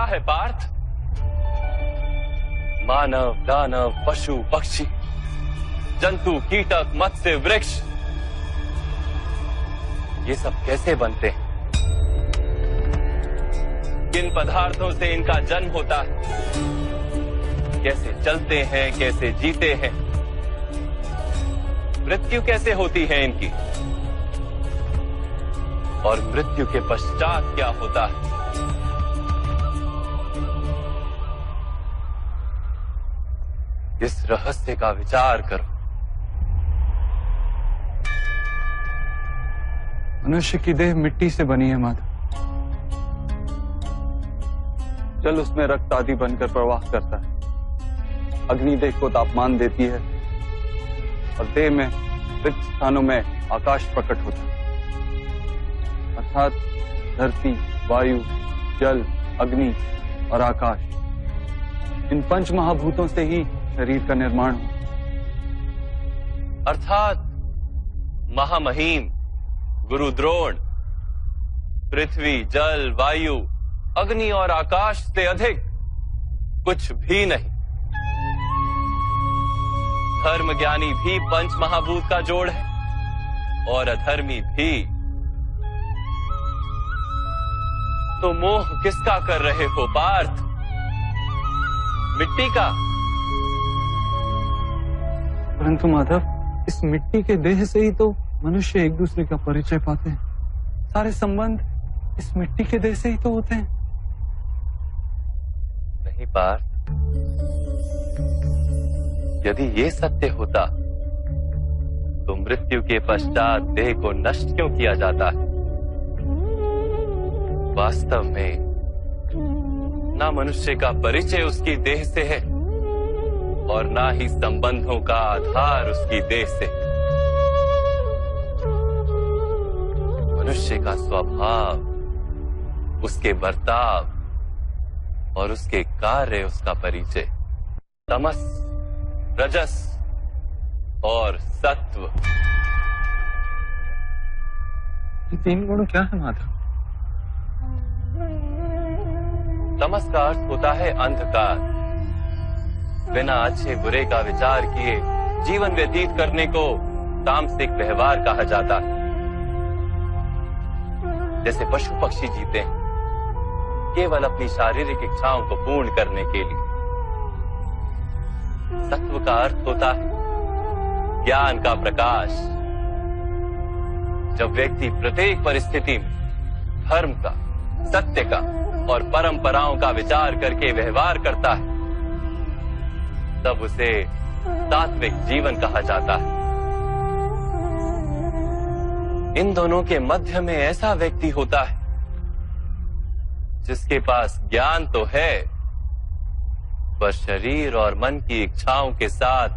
है पार्थ? मानव, दानव, पशु, पक्षी, जंतु, कीटक, मत्स्य, वृक्ष, ये सब कैसे बनते हैं? किन पदार्थों से इनका जन्म होता है? कैसे चलते हैं, कैसे जीते हैं? मृत्यु कैसे होती है इनकी? और मृत्यु के पश्चात क्या होता है? इस रहस्य का विचार करो। मनुष्य की देह मिट्टी से बनी है माधव। जल उसमें रक्त आदि बनकर प्रवाह करता है। अग्नि देह को तापमान देती है और देह में रिक्त स्थानों में आकाश प्रकट होता है। अर्थात धरती, वायु, जल, अग्नि और आकाश, इन पंच महाभूतों से ही शरीर का निर्माण हो। अर्थात महामहिम गुरु द्रोण पृथ्वी, जल, वायु, अग्नि और आकाश से अधिक कुछ भी नहीं। धर्म ज्ञानी भी पंच महाभूत का जोड़ है और अधर्मी भी। तो मोह किसका कर रहे हो पार्थ? मिट्टी का? परंतु माधव, इस मिट्टी के देह से ही तो मनुष्य एक दूसरे का परिचय पाते हैं। सारे संबंध इस मिट्टी के देह से ही तो होते हैं। नहीं पार्थ, यदि ये सत्य होता तो मृत्यु के पश्चात देह को नष्ट क्यों किया जाता है? वास्तव में ना मनुष्य का परिचय उसकी देह से है और ना ही संबंधों का आधार उसकी देह से। मनुष्य का स्वभाव, उसके बर्ताव और उसके कार्य उसका परिचय। तमस, रजस और सत्व, ये तीन गुण क्या है माधव? तमस का अर्थ होता है अंधकार। बिना अच्छे बुरे का विचार किए जीवन व्यतीत करने को तामसिक व्यवहार कहा जाता है। जैसे पशु पक्षी जीते हैं केवल अपनी शारीरिक इच्छाओं को पूर्ण करने के लिए। सत्व का अर्थ होता है ज्ञान का प्रकाश। जब व्यक्ति प्रत्येक परिस्थिति में धर्म का, सत्य का और परंपराओं का विचार करके व्यवहार करता है, तब उसे सात्विक जीवन कहा जाता है। इन दोनों के मध्य में ऐसा व्यक्ति होता है जिसके पास ज्ञान तो है, पर शरीर और मन की इच्छाओं के साथ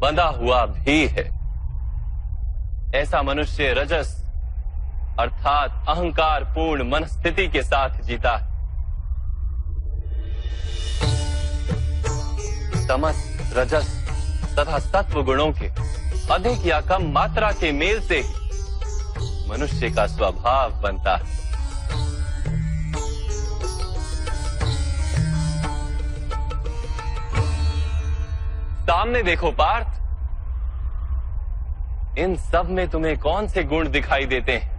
बंधा हुआ भी है। ऐसा मनुष्य रजस अर्थात अहंकार पूर्ण मन स्थिति के साथ जीता है। तमस, रजस तथा सत्व गुणों के अधिक या कम मात्रा के मेल से ही मनुष्य का स्वभाव बनता है। सामने देखो पार्थ, इन सब में तुम्हें कौन से गुण दिखाई देते हैं?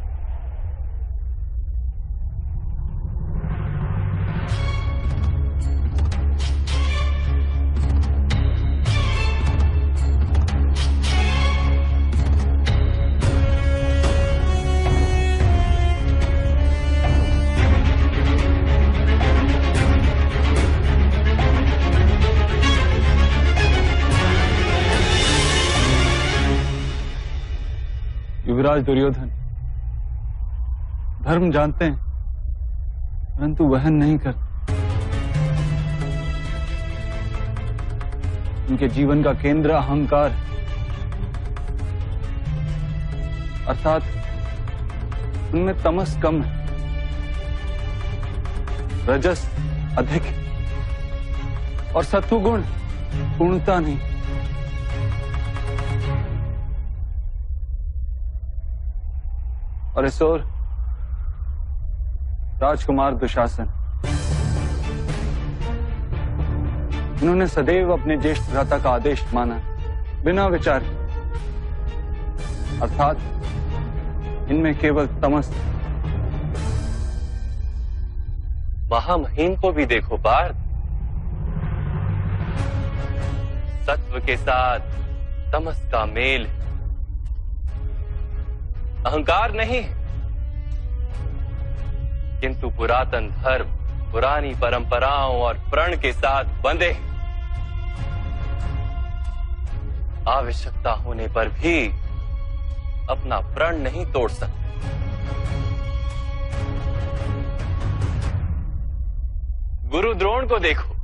युवराज दुर्योधन धर्म जानते हैं परंतु वहन नहीं करते। उनके जीवन का केंद्र अहंकार है, अर्थात उनमें तमस कम है, रजस अधिक है और सत्वगुण पूर्णता नहीं। और इस ओर राजकुमार दुशासन इन्होंने सदैव अपने ज्येष्ठ भ्राता का आदेश माना, बिना विचार, अर्थात इनमें केवल तमस। महामहिम को भी देखो पार्थ, सत्व के साथ तमस का मेल है। अहंकार नहीं, किंतु पुरातन धर्म, पुरानी परंपराओं और प्रण के साथ बंधे, आवश्यकता होने पर भी अपना प्रण नहीं तोड़ सकते। गुरु द्रोण को देखो,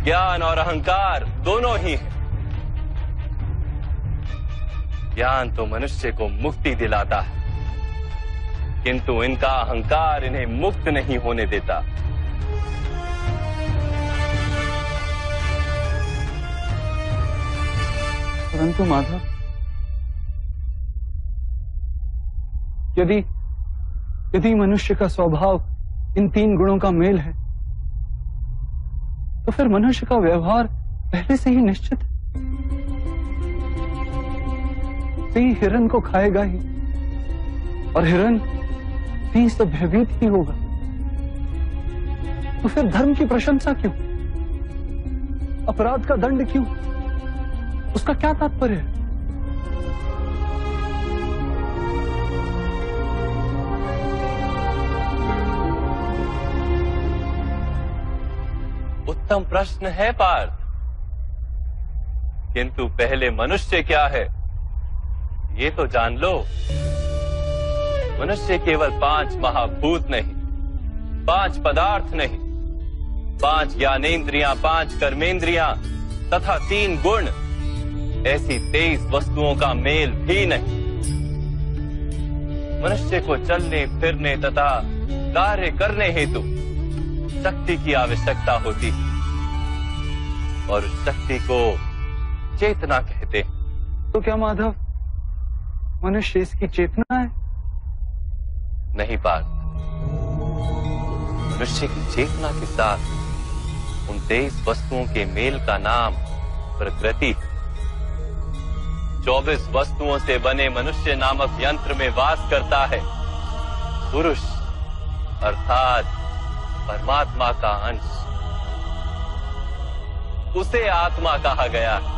ज्ञान और अहंकार दोनों ही हैं। ज्ञान तो मनुष्य को मुक्ति दिलाता है, किंतु इनका अहंकार इन्हें मुक्त नहीं होने देता। परंतु माधव, यदि मनुष्य का स्वभाव इन तीन गुणों का मेल है, तो फिर मनुष्य का व्यवहार पहले से ही निश्चित है। सिंह हिरण को खाएगा ही, और हिरण सिंह से भयभीत ही होगा। तो फिर धर्म की प्रशंसा क्यों? अपराध का दंड क्यों? उसका क्या तात्पर्य है? उत्तम प्रश्न है पार्थ, किंतु पहले मनुष्य क्या है ये तो जान लो। मनुष्य केवल 5 महाभूत नहीं, 5 पदार्थ नहीं, 5 ज्ञानेंद्रियां, 5 कर्मेंद्रियां तथा 3 गुण, ऐसी 23 वस्तुओं का मेल भी नहीं। मनुष्य को चलने फिरने तथा कार्य करने हेतु शक्ति की आवश्यकता होती है, और उस शक्ति को चेतना कहते हैं। तो क्या माधव, मनुष्य इसकी चेतना है? नहीं पार्थ, मनुष्य की चेतना के साथ उन 23 वस्तुओं के मेल का नाम प्रकृति है। 24 वस्तुओं से बने मनुष्य नामक यंत्र में वास करता है पुरुष, अर्थात परमात्मा का अंश। उसे आत्मा कहा गया है।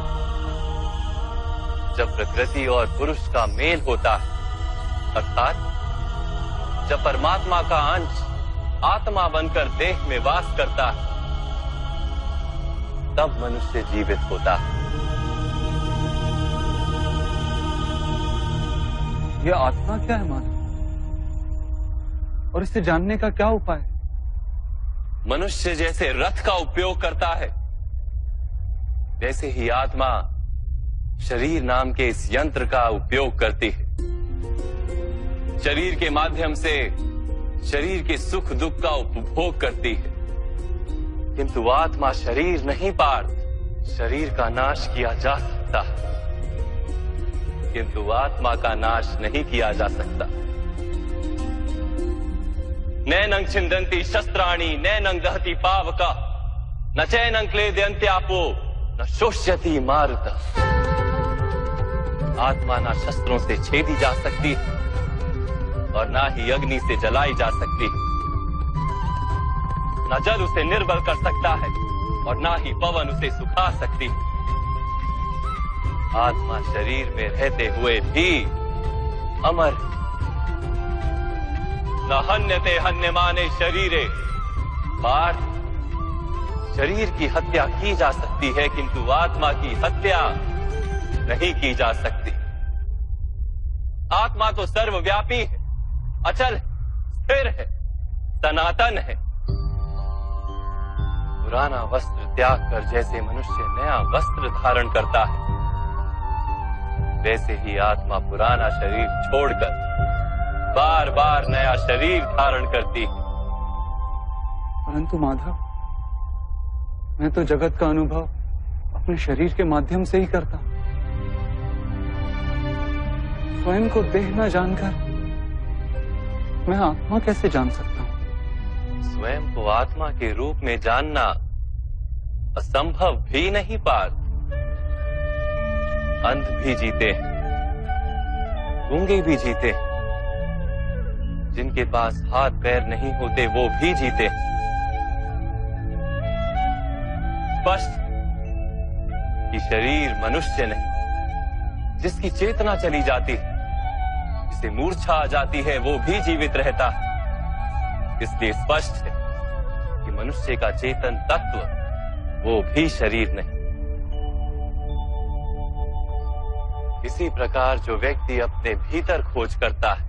जब प्रकृति और पुरुष का मेल होता है, अर्थात जब परमात्मा का अंश आत्मा बनकर देह में वास करता है, तब मनुष्य जीवित होता है। यह आत्मा क्या है माधव, और इसे जानने का क्या उपाय है? मनुष्य जैसे रथ का उपयोग करता है, वैसे ही आत्मा शरीर नाम के इस यंत्र का उपयोग करती है। शरीर के माध्यम से शरीर के सुख दुख का उपभोग करती है, किंतु आत्मा शरीर नहीं पार्थ। शरीर का नाश किया जा सकता है, किंतु आत्मा का नाश नहीं किया जा सकता। नैनं छिन्दन्ति शस्त्राणि नैनं दहति पावका, न चैनं क्लेदयन्त्यापो न शोष्यति मारुता। आत्मा ना शस्त्रों से छेदी जा सकती है और ना ही अग्नि से जलाई जा सकती है। न जल उसे निर्बल कर सकता है और ना ही पवन उसे सुखा सकती है। आत्मा शरीर में रहते हुए भी अमर है। न हन्यते हन्यमाने शरीरे। पार्थ, शरीर की हत्या की जा सकती है, किंतु आत्मा की हत्या नहीं की जा सकती। आत्मा तो सर्वव्यापी है, अचल, स्थिर है, सनातन है। पुराना वस्त्र त्याग कर जैसे मनुष्य नया वस्त्र धारण करता है, वैसे ही आत्मा पुराना शरीर छोड़कर बार बार नया शरीर धारण करती है। परंतु माधव, मैं तो जगत का अनुभव अपने शरीर के माध्यम से ही करता हूं। स्वयं को देह न जानकर मैं आत्मा कैसे जान सकता हूं? स्वयं को आत्मा के रूप में जानना असंभव भी नहीं पार्थ। अंध भी जीते हैं, गूंगे भी जीते हैं, जिनके पास हाथ पैर नहीं होते वो भी जीते हैं। स्पष्ट कि शरीर मनुष्य नहीं, जिसकी चेतना चली जाती है, जिसे मूर्छा आ जाती है, वो भी जीवित रहता है। इसलिए स्पष्ट है कि मनुष्य का चेतन तत्व वो भी शरीर नहीं। इसी प्रकार जो व्यक्ति अपने भीतर खोज करता है,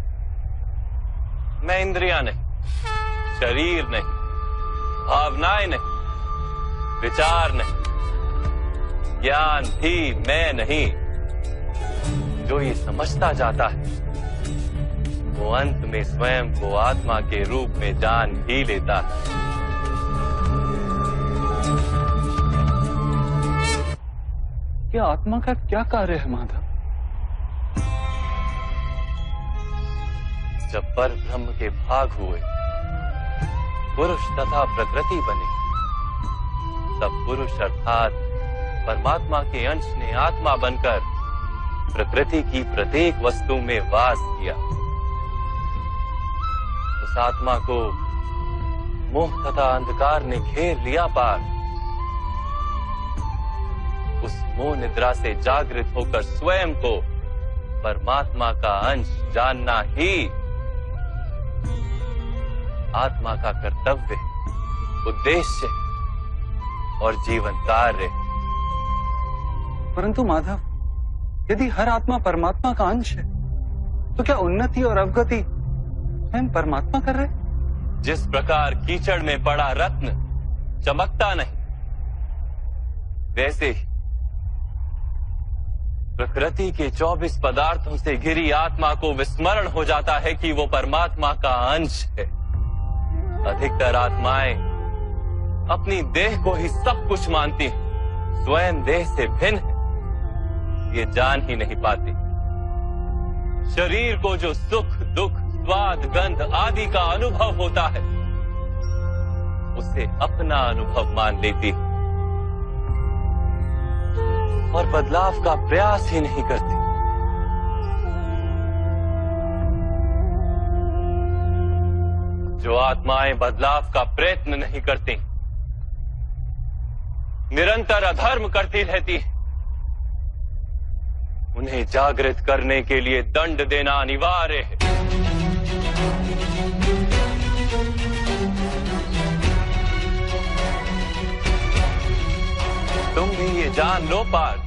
मैं इंद्रियां नहीं, शरीर नहीं, भावनाएं नहीं, विचार नहीं, ज्ञान भी मैं नहीं, जो ये समझता जाता है, वो अंत में स्वयं को आत्मा के रूप में जान ही लेता है। क्या आत्मा का क्या कार्य है माधव? जब पर ब्रह्म के भाग हुए, पुरुष तथा प्रकृति बने, तब पुरुष अर्थात परमात्मा के अंश ने आत्मा बनकर प्रकृति की प्रत्येक वस्तु में वास किया। उस आत्मा को मोह तथा अंधकार ने घेर लिया पार। उस मोह निद्रा से जागृत होकर स्वयं को परमात्मा का अंश जानना ही आत्मा का कर्तव्य, उद्देश्य और जीवन कार्य। परंतु माधव, यदि हर आत्मा परमात्मा का अंश है, तो क्या उन्नति और अवगति स्वयं परमात्मा कर रहे? जिस प्रकार कीचड़ में पड़ा रत्न चमकता नहीं, वैसे ही प्रकृति के 24 पदार्थों से घिरी आत्मा को विस्मरण हो जाता है कि वो परमात्मा का अंश है। अधिकतर आत्माएं अपनी देह को ही सब कुछ मानती हैं, स्वयं देह से भिन्न है, ये जान ही नहीं पाती। शरीर को जो सुख, दुख, स्वाद, गंध आदि का अनुभव होता है, उसे अपना अनुभव मान लेती और बदलाव का प्रयास ही नहीं करती। जो आत्माएं बदलाव का प्रयत्न नहीं करती, निरंतर अधर्म करती रहती हैं, उन्हें जागृत करने के लिए दंड देना अनिवार्य है। तुम भी ये जान लो पार्थ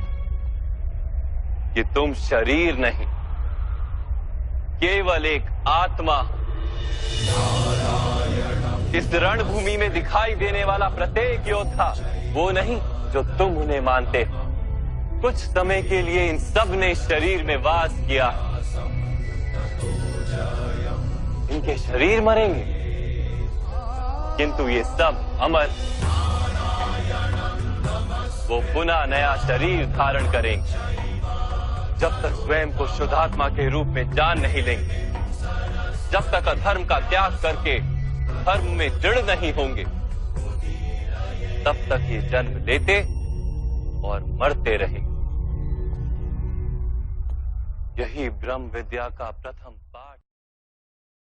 कि तुम शरीर नहीं, केवल एक आत्मा। इस रणभूमि में दिखाई देने वाला प्रत्येक योद्धा वो नहीं जो तुम उन्हें मानते हो। कुछ समय के लिए इन सब ने शरीर में वास किया, इनके शरीर मरेंगे, किंतु ये सब अमर, वो पुनः नया शरीर धारण करेंगे। जब तक स्वयं को शुद्धात्मा के रूप में जान नहीं लेंगे, जब तक अधर्म का त्याग करके धर्म में दृढ़ नहीं होंगे, तब तक ये जन्म लेते और मरते रहेंगे। यही ब्रह्म विद्या का प्रथम पाठ।